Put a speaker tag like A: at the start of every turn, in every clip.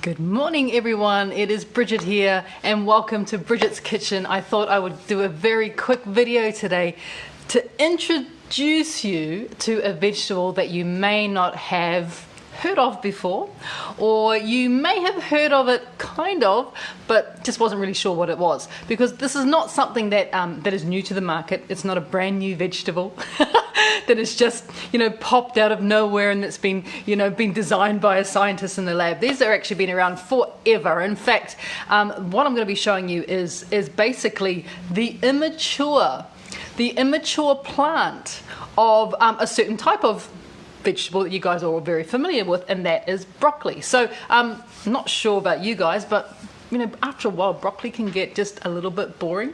A: Good morning everyone, it is Bridget here and welcome to Bridget's Kitchen. I thought I would do a very quick video today to introduce you to a vegetable that you may not have heard of before, or you may have heard of it kind of, but just wasn't really sure what it was, because this is not something that that is new to the market. It's not a brand new vegetable that is just popped out of nowhere and it's been been designed by a scientist in the lab. These are actually been around forever. In fact, what I'm going to be showing you is basically the immature plant of a certain type of vegetable that you guys are all very familiar with, and that is broccoli. So I'm not sure about you guys, but after a while broccoli can get just a little bit boring,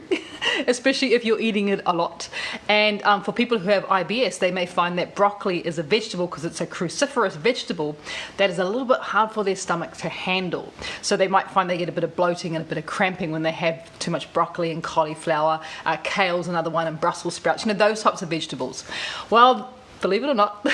A: especially if you're eating it a lot. And for people who have IBS, they may find that broccoli is a vegetable, because it's a cruciferous vegetable, that is a little bit hard for their stomach to handle. So they might find they get a bit of bloating and a bit of cramping when they have too much broccoli and cauliflower. Kale's another one, and Brussels sprouts, those types of vegetables. Well, believe it or not,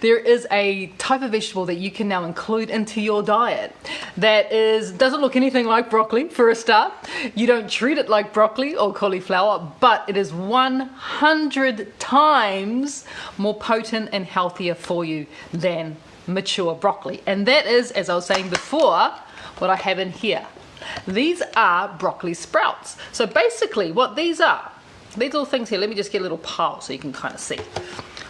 A: there is a type of vegetable that you can now include into your diet that doesn't look anything like broccoli for a start. You don't treat it like broccoli or cauliflower, but it is 100 times more potent and healthier for you than mature broccoli. And that is, as I was saying before, what I have in here. These are broccoli sprouts. So basically what these are, these little things here, let me just get a little pile so you can kind of see.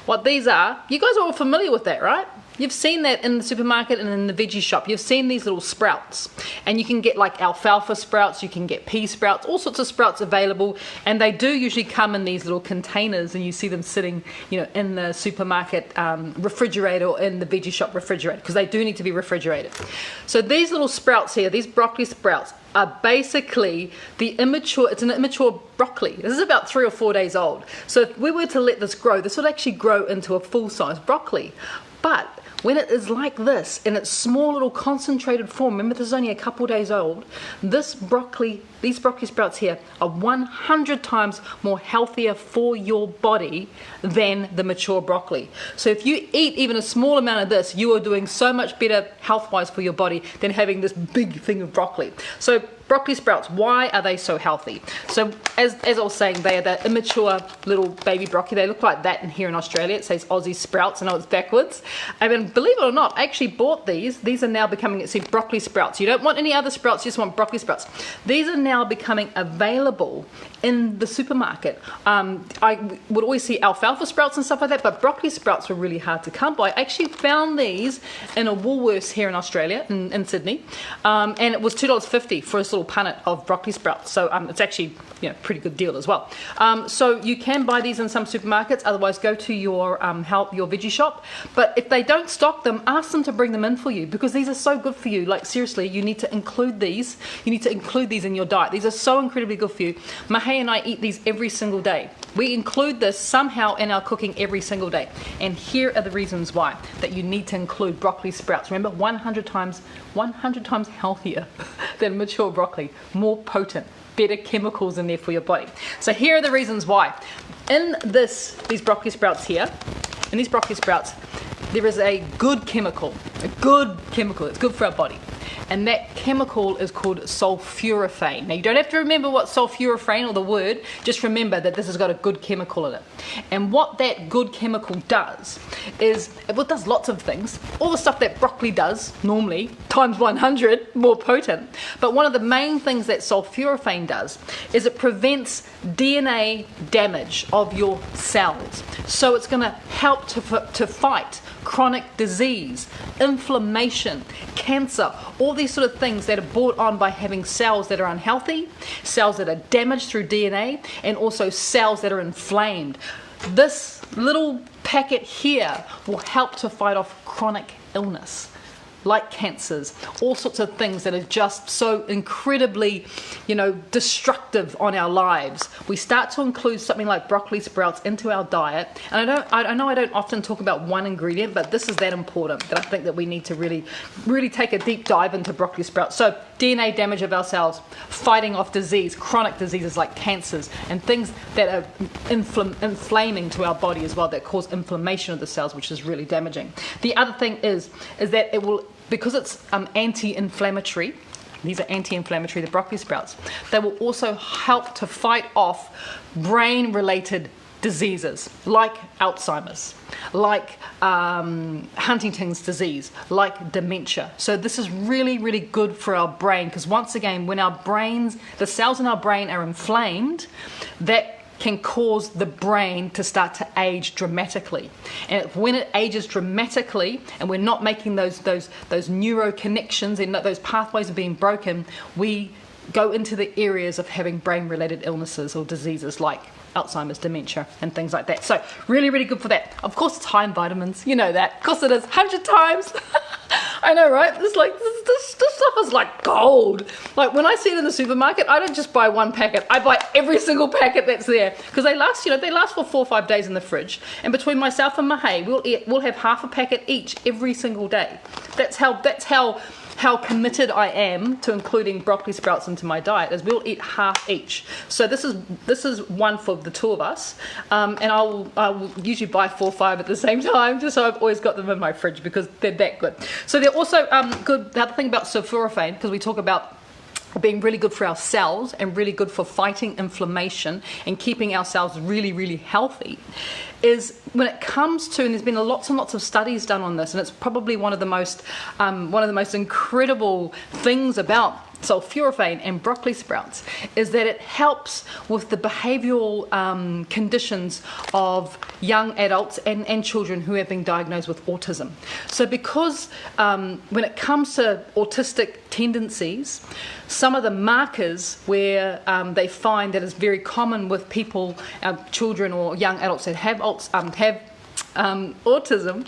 A: What these are, you guys are all familiar with that, right? You've seen that in the supermarket and in the veggie shop. You've seen these little sprouts, and you can get like alfalfa sprouts, you can get pea sprouts, all sorts of sprouts available, and they do usually come in these little containers, and you see them sitting in the supermarket refrigerator or in the veggie shop refrigerator, because they do need to be refrigerated. So these little sprouts here, these broccoli sprouts, are basically it's an immature broccoli. This is about 3 or 4 days old. So if we were to let this grow, this would actually grow into a full-size broccoli. But when it is like this, in its small little concentrated form, remember this is only a couple days old, these broccoli sprouts here are 100 times more healthier for your body than the mature broccoli. So if you eat even a small amount of this, you are doing so much better health-wise for your body than having this big thing of broccoli. So broccoli sprouts, why are they so healthy? So as I was saying, they are the immature little baby broccoli. They look like that in here in Australia. It says Aussie sprouts. I know it's backwards. I mean, believe it or not, I actually bought these. These are now becoming, it says broccoli sprouts. You don't want any other sprouts, you just want broccoli sprouts. These are now becoming available in the supermarket. I would always see alfalfa sprouts and stuff like that, but broccoli sprouts were really hard to come by. I actually found these in a Woolworths here in Australia, in Sydney, and it was $2.50 for this little punnet of broccoli sprouts. So it's actually pretty good deal as well. So you can buy these in some supermarkets. Otherwise, go to your your veggie shop. But if they don't stock them, ask them to bring them in for you, because these are so good for you. Like seriously, you need to include these. You need to include these in your diet. These are so incredibly good for you. Mahe and I eat these every single day. We include this somehow in our cooking every single day. And here are the reasons why that you need to include broccoli sprouts. Remember, 100 times healthier than mature broccoli, more potent, better chemicals in there for your body. So here are the reasons why. In these broccoli sprouts here, in these broccoli sprouts, there is a good chemical. It's good for our body. And that chemical is called sulforaphane. Now, you don't have to remember what sulforaphane or the word, just remember that this has got a good chemical in it. And what that good chemical does is, well, it does lots of things. All the stuff that broccoli does, normally, times 100, more potent. But one of the main things that sulforaphane does is it prevents DNA damage of your cells. So it's going to help to fight chronic disease, inflammation, cancer, all these sort of things that are brought on by having cells that are unhealthy, cells that are damaged through DNA, and also cells that are inflamed. This little packet here will help to fight off chronic illness, like cancers, all sorts of things that are just so incredibly, destructive on our lives. We start to include something like broccoli sprouts into our diet, and I know I don't often talk about one ingredient, but this is that important that I think that we need to really take a deep dive into broccoli sprouts. So DNA damage of our cells, fighting off disease, chronic diseases like cancers, and things that are inflaming to our body as well, that cause inflammation of the cells, which is really damaging. The other thing is that it will because it's anti-inflammatory. These are anti-inflammatory, the broccoli sprouts. They will also help to fight off brain-related diseases like Alzheimer's, like Huntington's disease, like dementia. So this is really, really good for our brain, because once again, when the cells in our brain are inflamed, that can cause the brain to start to age dramatically. And when it ages dramatically and we're not making those neuro connections and those pathways are being broken, we go into the areas of having brain-related illnesses or diseases like Alzheimer's, dementia, and things like that. So really, really good for that. Of course, it's high in vitamins. You know that. Of course it is. 100 times. I know, right? It's like, this stuff is like gold. Like when I see it in the supermarket, I don't just buy one packet. I buy every single packet that's there, because they last for 4 or 5 days in the fridge. And between myself and Mahey, we'll have half a packet each every single day. That's how committed I am to including broccoli sprouts into my diet, is we'll eat half each. So this is one for the two of us, and I will usually buy 4 or 5 at the same time, just so I've always got them in my fridge because they're that good. So they're also good. The other thing about sulforaphane, because we talk about being really good for our cells and really good for fighting inflammation and keeping our cells really, really healthy, is when it comes to, and there's been lots and lots of studies done on this, and it's probably one of the most incredible things about sulforaphane and broccoli sprouts, is that it helps with the behavioural conditions of young adults and children who have been diagnosed with autism. So because when it comes to autistic tendencies, some of the markers where they find that is very common with people, children or young adults that have autism,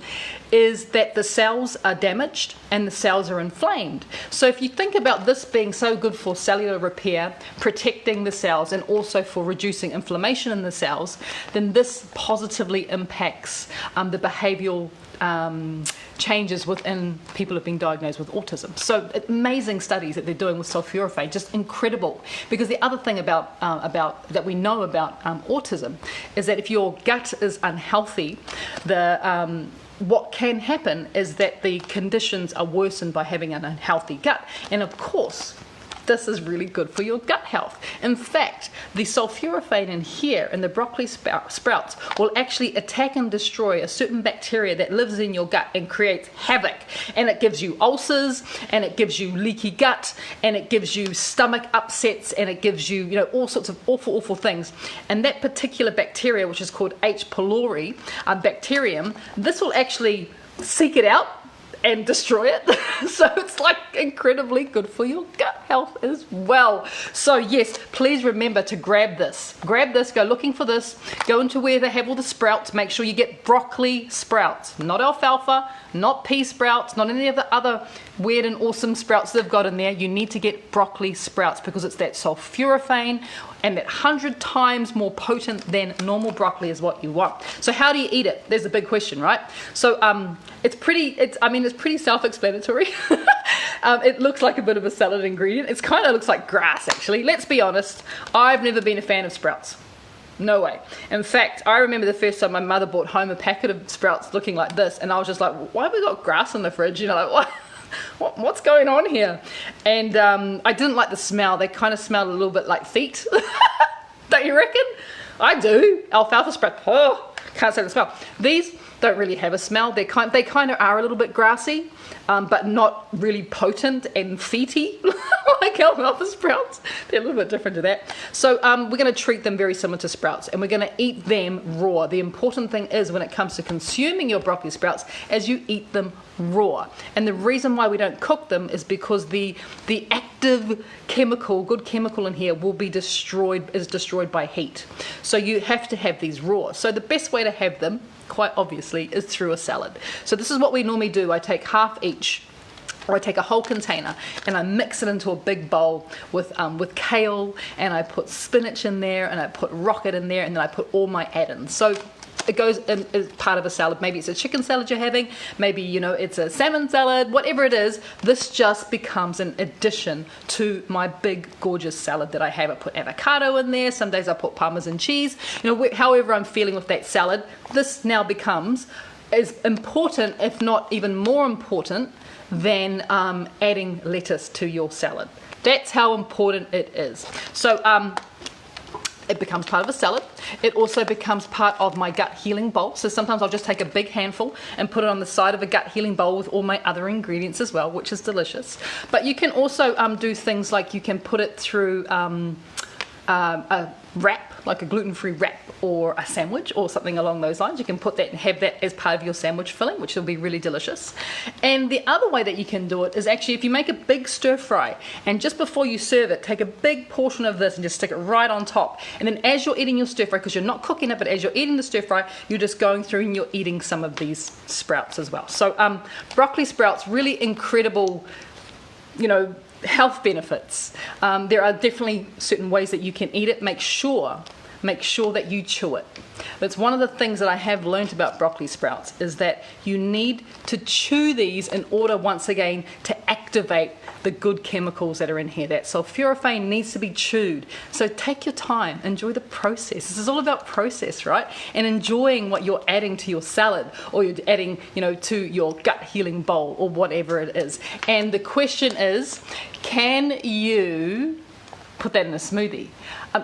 A: is that the cells are damaged and the cells are inflamed. So if you think about this being so good for cellular repair, protecting the cells, and also for reducing inflammation in the cells, then this positively impacts the behavioural changes within people who have been diagnosed with autism. So amazing studies that they're doing with sulforaphane, just incredible. Because the other thing about that we know about autism is that if your gut is unhealthy, what can happen is that the conditions are worsened by having an unhealthy gut. And of course, this is really good for your gut health. In fact, the sulforaphane in here in the broccoli sprouts will actually attack and destroy a certain bacteria that lives in your gut and creates havoc. And it gives you ulcers, and it gives you leaky gut, and it gives you stomach upsets, and it gives you, all sorts of awful, awful things. And that particular bacteria, which is called H. pylori bacterium, this will actually seek it out and destroy it. So it's like incredibly good for your gut health as well. So yes, please remember to grab this, go looking for this, go into where they have all the sprouts, make sure you get broccoli sprouts, not alfalfa, not pea sprouts, not any of the other weird and awesome sprouts they've got in there. You need to get broccoli sprouts because it's that sulforaphane, and that 100 times more potent than normal broccoli is what you want. So how do you eat it? There's a big question, right? So it's pretty self-explanatory. It looks like a bit of a salad ingredient. It kind of looks like grass, actually. Let's be honest, I've never been a fan of sprouts. No way. In fact, I remember the first time my mother brought home a packet of sprouts looking like this, and I was just like, why have we got grass in the fridge? Like, what? What's going on here? And I didn't like the smell. They kind of smelled a little bit like feet. Don't you reckon? I do. Alfalfa sprout. Oh, can't say the smell. These don't really have a smell. They kind of are a little bit grassy, but not really potent and feety like alfalfa sprouts. They're a little bit different to that. So we're going to treat them very similar to sprouts, and we're going to eat them raw. The important thing is, when it comes to consuming your broccoli sprouts, as you eat them raw. And the reason why we don't cook them is because the active chemical, good chemical in here, will be destroyed by heat. So you have to have these raw. So the best way to have them, quite obviously, is through a salad. So this is what we normally do. I take half each, or I take a whole container and I mix it into a big bowl with kale, and I put spinach in there, and I put rocket in there, and then I put all my add-ins. So it goes in as part of a salad. Maybe it's a chicken salad you're having, maybe it's a salmon salad, whatever it is. This just becomes an addition to my big gorgeous salad that I have. I put avocado in there, some days I put parmesan cheese, however I'm feeling with that salad. This now becomes is important, if not even more important, than adding lettuce to your salad. That's how important it is. So it becomes part of a salad. It also becomes part of my gut healing bowl. So sometimes I'll just take a big handful and put it on the side of a gut healing bowl with all my other ingredients as well, which is delicious. But you can also do things like you can put it through a wrap, like a gluten-free wrap or a sandwich or something along those lines. You can put that and have that as part of your sandwich filling, which will be really delicious. And the other way that you can do it is actually if you make a big stir fry and just before you serve it, take a big portion of this and just stick it right on top. And then as you're eating your stir fry, because you're not cooking it, but as you're eating the stir fry, you're just going through and you're eating some of these sprouts as well. So broccoli sprouts, really incredible, health benefits. There are definitely certain ways that you can eat it. Make sure that you chew it. That's one of the things that I have learned about broccoli sprouts, is that you need to chew these in order, once again, to activate the good chemicals that are in here. That sulforaphane needs to be chewed. So take your time, enjoy the process. This is all about process, right? And enjoying what you're adding to your salad, or you're adding, to your gut healing bowl, or whatever it is. And the question is, can you put that in a smoothie?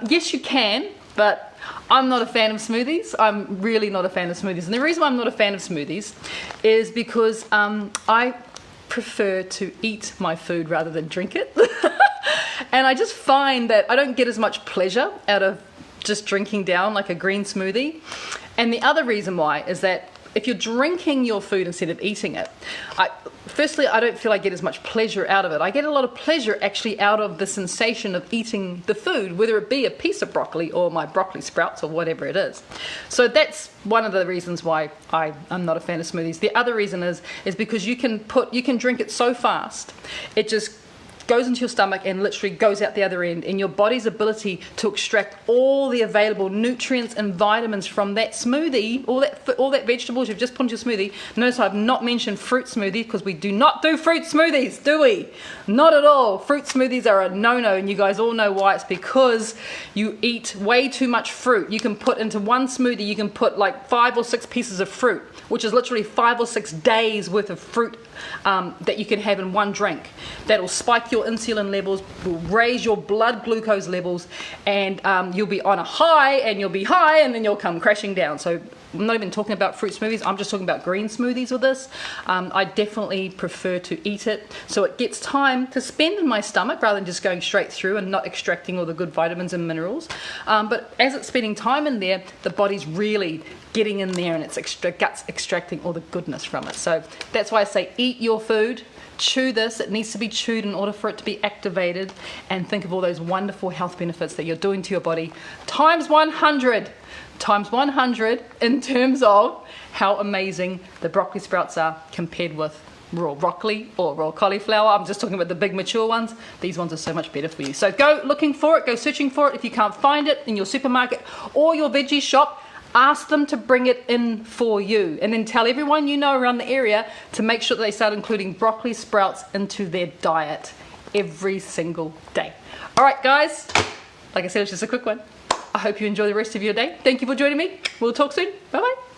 A: Yes, you can, but I'm not a fan of smoothies. I'm really not a fan of smoothies. And the reason why I'm not a fan of smoothies is because I prefer to eat my food rather than drink it. And I just find that I don't get as much pleasure out of just drinking down like a green smoothie. And the other reason why is that if you're drinking your food instead of eating it, firstly, I don't feel I get as much pleasure out of it. I get a lot of pleasure actually out of the sensation of eating the food, whether it be a piece of broccoli or my broccoli sprouts or whatever it is. So that's one of the reasons why I'm not a fan of smoothies. The other reason is because you can drink it so fast, it just goes into your stomach and literally goes out the other end, and your body's ability to extract all the available nutrients and vitamins from that smoothie, all that vegetables you've just put into your smoothie. Notice I've not mentioned fruit smoothie, because we do not do fruit smoothies, do we? Not at all. Fruit smoothies are a no-no, and you guys all know why. It's because you eat way too much fruit. You can put into one smoothie, you can put like 5 or 6 pieces of fruit, which is literally 5 or 6 days worth of fruit that you can have in one drink. That'll spike your insulin levels, will raise your blood glucose levels, and you'll be on a high, and you'll be high, and then you'll come crashing down. So I'm not even talking about fruit smoothies, I'm just talking about green smoothies with this. I definitely prefer to eat it, so it gets time to spend in my stomach rather than just going straight through and not extracting all the good vitamins and minerals. But as it's spending time in there, the body's really getting in there, and it's guts extracting all the goodness from it. So that's why I say eat your food, chew this. It needs to be chewed in order for it to be activated, and think of all those wonderful health benefits that you're doing to your body times 100 in terms of how amazing the broccoli sprouts are compared with raw broccoli or raw cauliflower. I'm just talking about the big mature ones. These ones are so much better for you. So go looking for it, go searching for it. If you can't find it in your supermarket or your veggie shop, ask them to bring it in for you, and then tell everyone you know around the area to make sure that they start including broccoli sprouts into their diet every single day. All right, guys, like I said, it's just a quick one. I hope you enjoy the rest of your day. Thank you for joining me. We'll talk soon. Bye-bye.